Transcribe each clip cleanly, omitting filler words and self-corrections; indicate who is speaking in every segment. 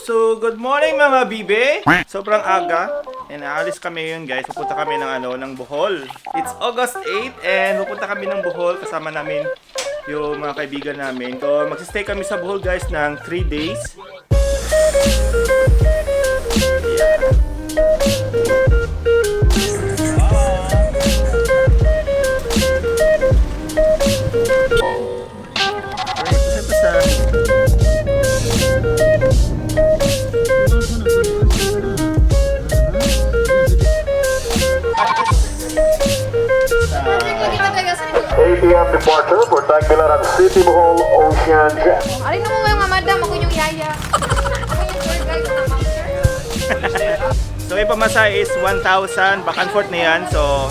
Speaker 1: So, good morning mga bibe. Sobrang aga. And aalis kami yun guys. Pupunta kami ng Bohol. It's August 8 and pupunta kami ng Bohol. Kasama namin yung mga kaibigan namin. So, magsistay kami sa Bohol guys ng 3 days.
Speaker 2: ATM departure for Tagbilaran City, Bohol, Ocean Jet.
Speaker 3: Alin mo yung madam, ako yung yaya. Ako yung tour guide sa master.
Speaker 1: So, yung pamasa is 1,000. Back and forth na yan. So,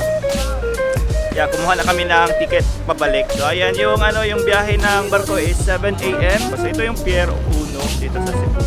Speaker 1: yeah, kumuha na kami ng ticket pabalik. So, ayan yung biyahe ng barko is 7 AM. So, ito yung Pier 1 dito sa Cebu.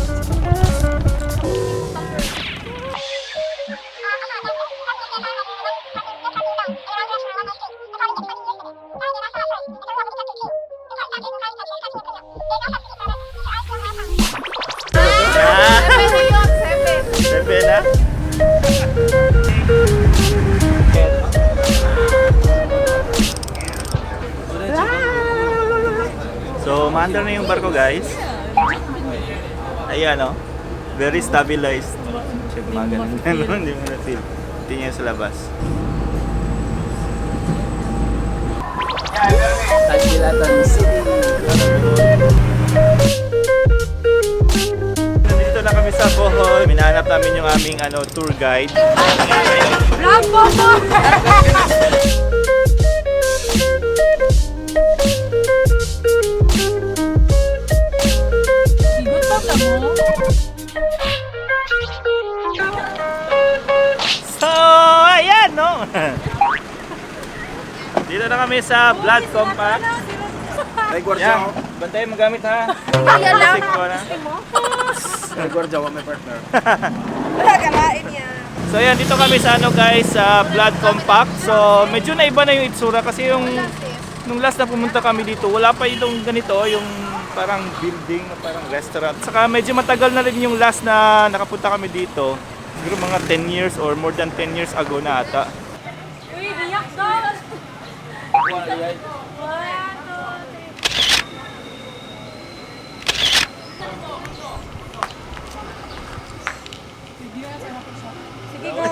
Speaker 1: So, maandar na yung barko guys. Ayan o. Very stabilized. Check mga ganun. Hindi mo na-feel. Tingnan sa labas.
Speaker 4: Kulitan City.
Speaker 1: Nandito na kami sa Bohol. Minahanap namin yung aming tour guide.
Speaker 3: Bravo mo!
Speaker 1: So, ayan no. Dito na kami sa Blood Compact.
Speaker 4: Ay, gwardiya
Speaker 1: Yan, bantayan mo gamit ha.
Speaker 3: Kaya lang.
Speaker 1: Music ko na.
Speaker 4: Ay, gwardiya ko, may partner.
Speaker 3: Wala kalain yan.
Speaker 1: So ayan, dito kami sa guys, sa Blood Compact. So medyo naiba na yung itsura kasi nung last na pumunta kami dito, wala pa itong ganito, yung parang building, parang restaurant. Saka medyo matagal na rin yung last na nakapunta kami dito. Siguro mga 10 years or more than 10 years ago na ata.
Speaker 3: Uy, diyak daw! Sige, go!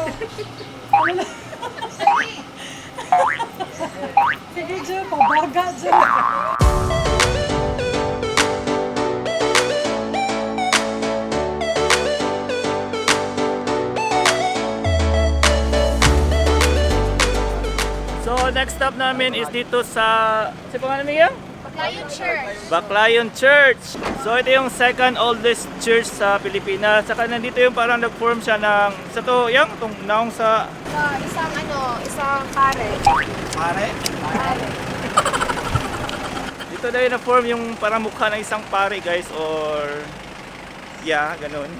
Speaker 3: Sige, Jo, pabarga, Jo!
Speaker 1: So next stop namin is dito sa pangalan niya?
Speaker 3: Lion Church.
Speaker 1: Baclayon Church. So ito yung second oldest church sa Pilipinas. Saka nandito yung parang nag-form siya ng itong naong sa
Speaker 3: Isang pare.
Speaker 1: pare. Dito na yung na-form yung parang mukha ng isang pare guys or ganun.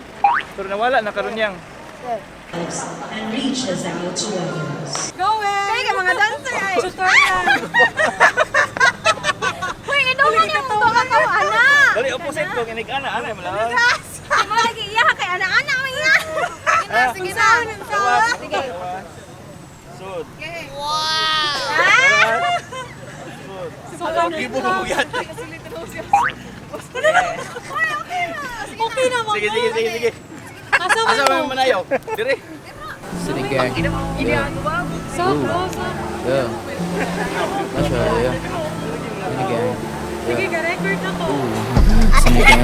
Speaker 1: Pero nawala na karon yang.
Speaker 5: And reaches out to others.
Speaker 3: Go eh! Kaya ka mga dancer ay! Tutorial! Uy, inuman yung mga kawana!
Speaker 1: Dali opposite ko kinig ana malaw.
Speaker 3: Ay mo lagi iya kay ana-ana mo iya! Sige na! Sige!
Speaker 1: Sud.
Speaker 3: Wow!
Speaker 1: Sud. Gibo mo yan.
Speaker 3: Okay na mo!
Speaker 1: Sige. Asa mo manayaw? Dire.
Speaker 4: Sinigang.
Speaker 3: So close!
Speaker 4: Yeah. Yeah. Sinigang.
Speaker 3: Sige, ka-record ako!
Speaker 4: Sinigang.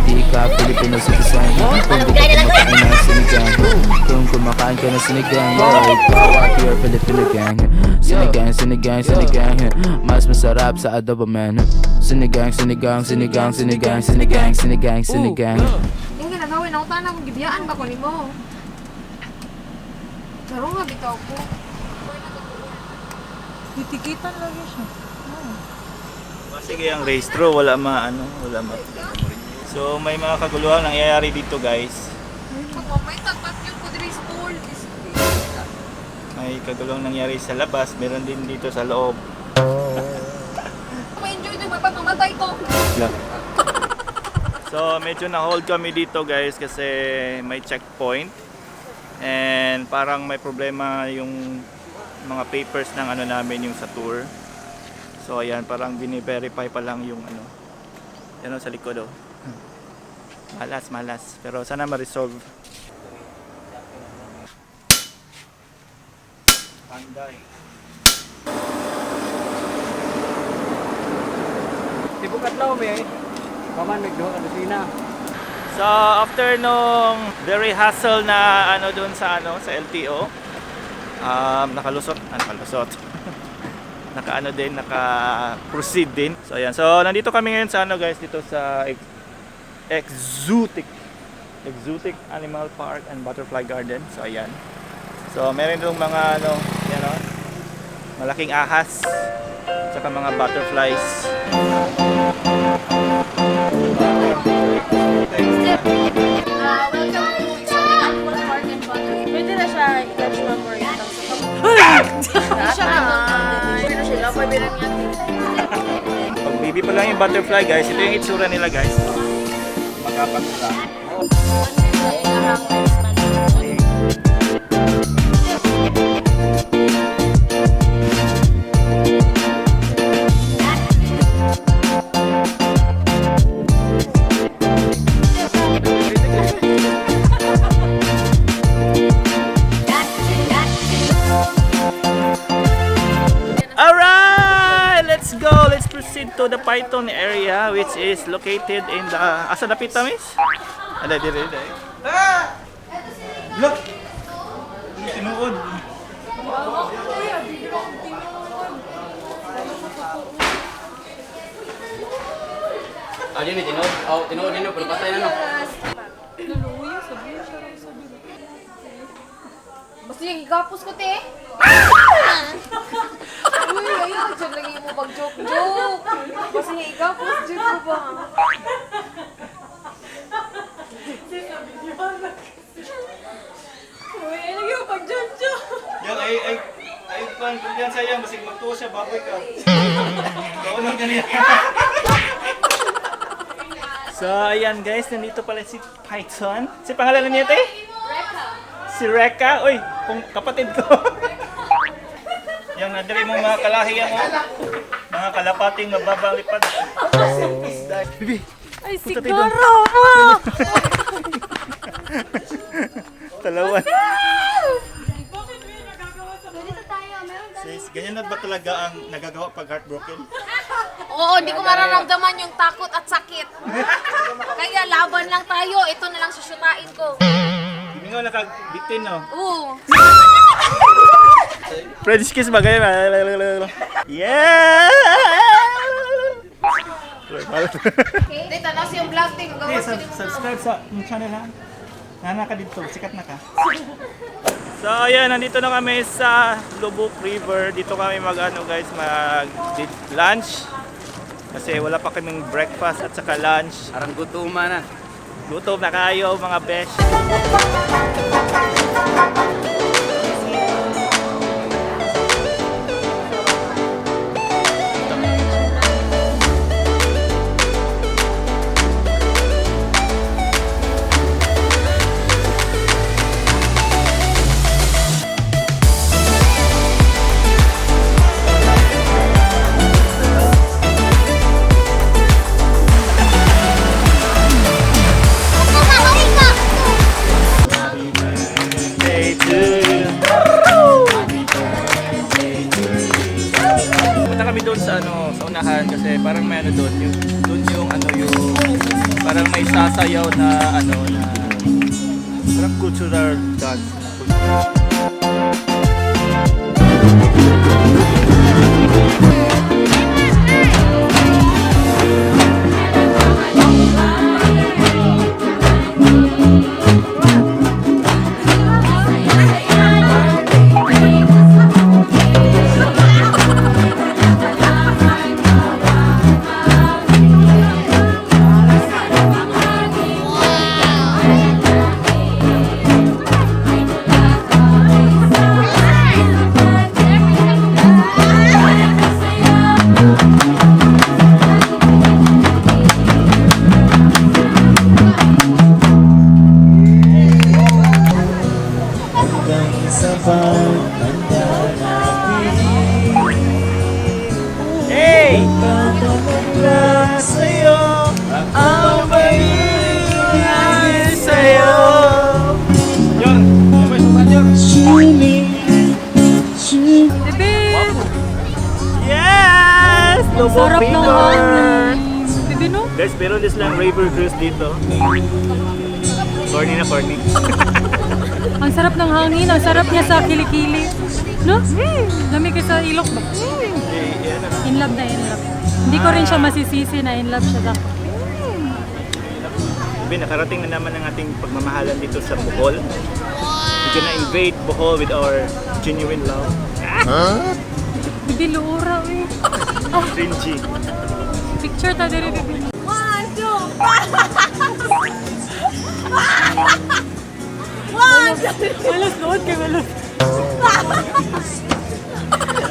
Speaker 4: Di ka Pilipino citizen. Kung di ka kumakain ng sinigang. Kung kumakain ka ng sinigang. Ikaw at your Filipino gang. Sinigang. Mas masarap sa adobo man. Sinigang.
Speaker 3: Hindi na gawin ako tanang kung gibiyaan ba ko ni mo. Pero nga bitaw ko. Titikitan lagi siya.
Speaker 1: Sige ang race through wala ma. So may mga kaguluhan nangyayari dito guys.
Speaker 3: May tapat yung kudri school.
Speaker 1: May kagulong nangyari sa labas, meron din dito sa loob.
Speaker 3: Ma-enjoy din, mapagmamatay ko.
Speaker 1: So medyo na-hold kami dito guys kasi may checkpoint. And parang may problema yung mga papers ng ano namin yung sa tour. So ayan, parang bini-verify pa lang yung ano. Yan o, sa likod o. Malas. Pero sana ma-resolve. Panday.
Speaker 6: Dibukat daw may paman nagduha ka dusina.
Speaker 1: So after nung very hassle na ano doon sa LTO, nakalusot. Naka-ano din, naka-proceed din. So ayan. So nandito kami ngayon sa guys, dito sa Exotic Animal Park and Butterfly Garden. So ayan. So meron dong mga malaking ahas, saka mga butterflies.
Speaker 3: Welcome to Exotic Animal Park and Butterfly. Pwede na siya i-touch mo more yung siya na siya lang, pwede niya.
Speaker 1: Pag baby pa lang yung butterfly guys, ito yung itsura nila guys. Makapag lang. To the Python area which is located in the asa dapit tamis? Ada dire. Look. Tinuod.
Speaker 6: Ano ni tinuod? Oh, tinuod din pero patay na no.
Speaker 3: Basta yung igapos ko, te. Uy, ayun, dyan lagi mo pag-joke-joke. Basta yung igapos, dyan ko ba? Uy, lagi mo pag-joke-joke.
Speaker 1: Yang ay pan kumpiyan sayang basig magtuo siya baboy ka. Kaunong ganyan. So ayan guys, nandito pala si Python. Si pangalan niya te? Si Reka. Uy, kung kapatid ko. Yung nadiri mong mga kalahiyan mo. Mga kalapating mababalipad. Bibi.
Speaker 3: Ay, siguro mo!
Speaker 1: Talawan.
Speaker 3: Ganito tayo, meron tayo.
Speaker 1: Sis, ganyan na ba talaga ang nagagawa pag heartbroken?
Speaker 3: Oo, hindi ko mararamdaman yung takot at sakit. Kaya laban lang tayo. Ito na lang susutain ko.
Speaker 1: Hindi nga nakabitin, no?
Speaker 3: Oo.
Speaker 1: French kiss ba ganyan? Yeah!
Speaker 3: Dito, nasa yung vlog thing.
Speaker 1: Hey, subscribe sa channel ha. Nana ka dito, sikat na ka. So ayan, nandito na kami sa Lubuk River. Dito kami guys, lunch. Kasi wala pa kaming breakfast at saka lunch.
Speaker 6: Arang gutuman na.
Speaker 1: Gutom na kayo mga besh. Kasi parang may doon yung parang may sasayaw na parang cultural dance.
Speaker 3: sarap ng
Speaker 1: Peter.
Speaker 3: hangin. Bibi no?
Speaker 1: Guys, pero this lang river cruise dito. Corny na corny.
Speaker 3: Ang sarap ng hangin, ang sarap niya sa kilikili. No? Dami kayo sa ilok ba? In love na in love. Hindi ko rin siya masisisi na in love siya sa akin.
Speaker 1: Sabi, nakarating na naman ang ating pagmamahalan dito sa Bohol. We're gonna invade Bohol with our genuine love.
Speaker 3: Bibi luura eh.
Speaker 1: Cringy.
Speaker 3: Picture ta diri bibi. 1, 2, 1. Malas doon kay malas.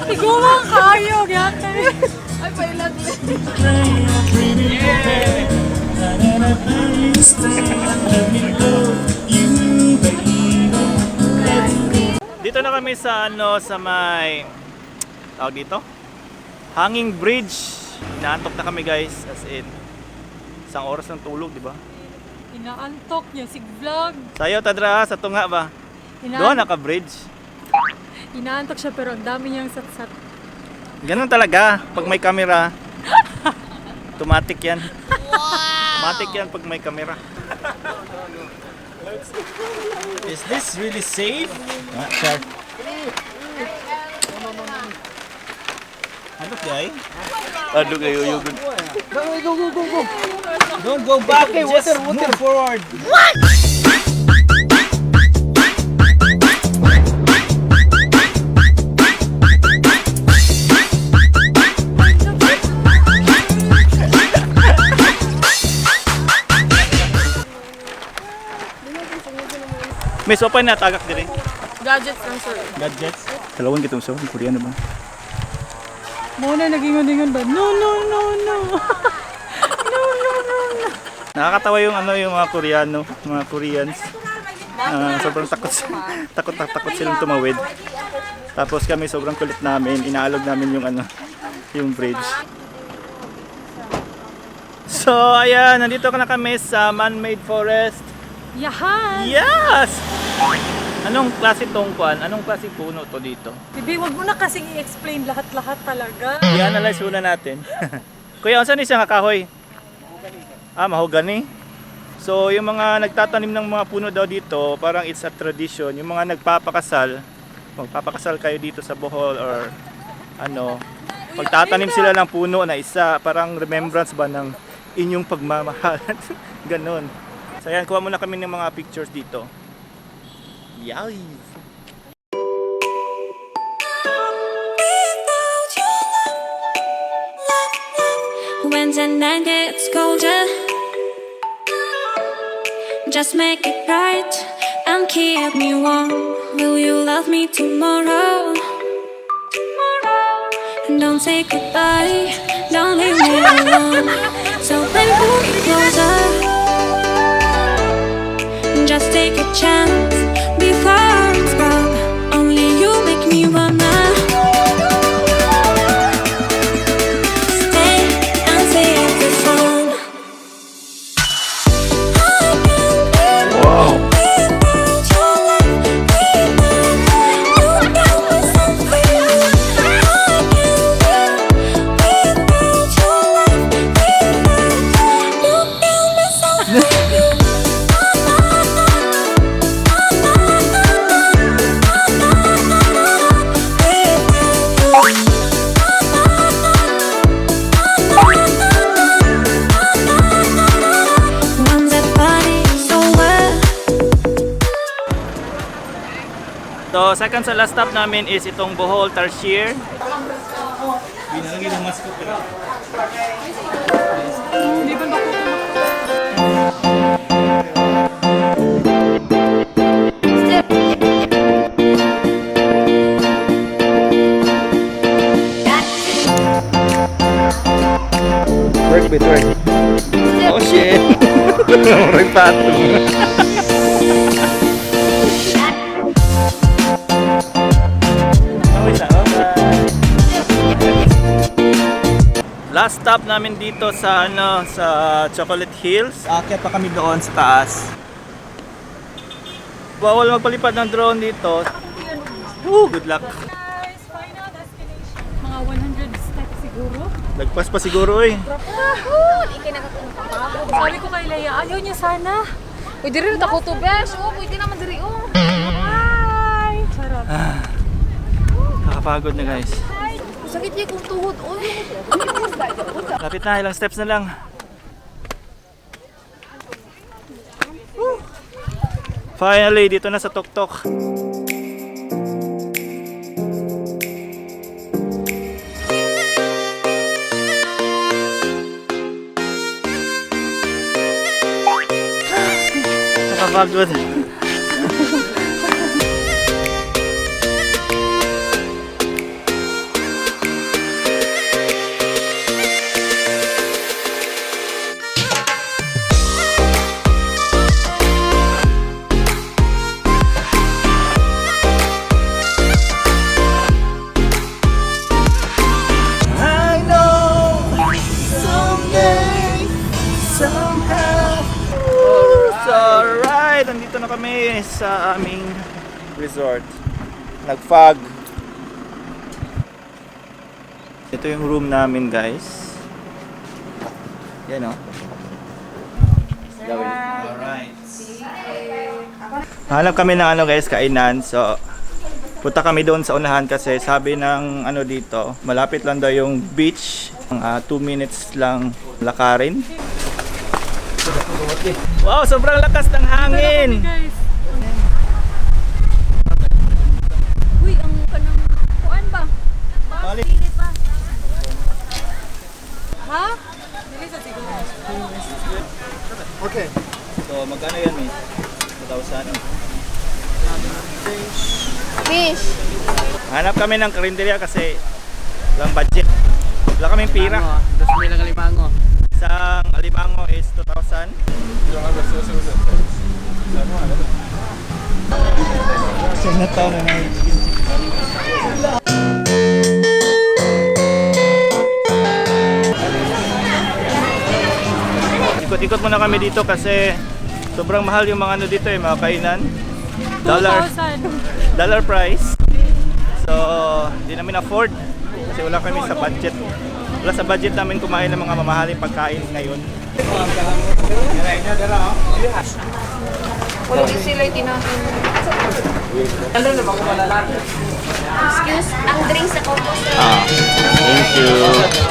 Speaker 3: Iguman kayo, gata. Ay, pailag.
Speaker 1: Dito na kami sa sa may tawag dito? Hanging Bridge. Inaantok na kami guys, as in isang oras ng tulog, di ba?
Speaker 3: Inaantok niya si vlog.
Speaker 1: Sayo tadra sa tunga ba? Doon naka-bridge.
Speaker 3: Inaantok siya pero ang dami niyang satsat.
Speaker 1: Ganun talaga pag may camera. Automatic yan. Automatic yan pag may camera. Is this really safe? Sure. Ano guy? Ano kayo yung Go. Don't go back. Okay, just water forward. What? May sopa na tagak dire.
Speaker 3: Gadgets lang sir.
Speaker 1: Gadgets. Dalawang kitong so, Koreano ba?
Speaker 3: Muna nagingon-ingon ba? No.
Speaker 1: Nakakatawa yung yung mga Koreano, mga Koreans. Sobrang takot silang tumawid. Tapos kami sobrang kulit namin, inaalog namin yung yung bridge. So ayan, nandito na kami sa man-made forest.
Speaker 3: Yahan!
Speaker 1: Yes! Anong klase tong kuan? Anong klase puno to dito?
Speaker 3: Bibi, wag mo na kasing i-explain lahat-lahat talaga.
Speaker 1: I-analyze muna natin. Kuya, saan isang kahoy? Mahogany. So, yung mga nagtatanim ng mga puno daw dito, parang it's a tradition. Yung mga magpapakasal kayo dito sa Bohol or pagtatanim sila ng puno na isa, parang remembrance ba ng inyong pagmamahalan. Ganon. So, ayan, kuha muna kami ng mga pictures dito. Yay!
Speaker 7: When the night gets colder, just make it bright and keep me warm. Will you love me tomorrow? Don't say goodbye, don't leave me alone. So baby, pull me closer. Just take a chance before it's gone. Only you make me wanna stay and sing the song. Wow.
Speaker 1: So, second sa last stop namin is itong Bohol Tarsier. Binangi ng mask ko pero.
Speaker 3: Hindi ba
Speaker 1: Work. Oh shit! Orang patung. Last stop namin dito sa sa Chocolate Hills. Aakyat pa kami doon sa taas. Bawal magpalipad ng drone dito. Good luck.
Speaker 3: guys, final destination. Mga 100 steps siguro.
Speaker 1: Lagpas pa siguro eh.
Speaker 3: Sabi ko kay Leia, ayaw niya sana.
Speaker 8: Pwede rin ako to, besh. Oh, pwede naman diri, oh.
Speaker 3: Ay, sarap.
Speaker 1: Nakapagod na guys.
Speaker 8: Sakit niya kung tuhod. Oh,
Speaker 1: Lapit na, ilang steps na lang. Finally, dito na sa tuktok. Nakapagod. Alright, nandito na kami sa aming resort. Nag-fog. Ito yung room namin, guys. Yan o. Alright. Hanap kami ng ano guys, kainan. So, punta kami doon sa unahan kasi sabi ng ano dito, malapit lang daw yung beach. 2 minutes lang lakarin. Wow, sobrang lakas ng hangin.
Speaker 3: Guys,
Speaker 8: uy, ang kanang kuan ba?
Speaker 1: Bali.
Speaker 8: Pili pa.
Speaker 3: ha? Dili sa siguro.
Speaker 1: Okay. So, magkano yan eh? 2,000.
Speaker 8: Fish.
Speaker 1: Hanap kami ng karinderya kasi walang budget. Wala kaming pira.
Speaker 6: 2,000 ang limango.
Speaker 1: Isang alimango is 2,000. Chinatown na na. Ikot-ikot muna kami dito kasi sobrang mahal yung mga ano dito eh, mga kainan. Dollar price. So, hindi namin afford kasi wala kami sa budget. Wala sa budget namin kumain ng mga mamahaling pagkain ngayon.
Speaker 8: Wala din sila itinahin.
Speaker 9: Excuse, ang drinks sa compost.
Speaker 1: Thank you.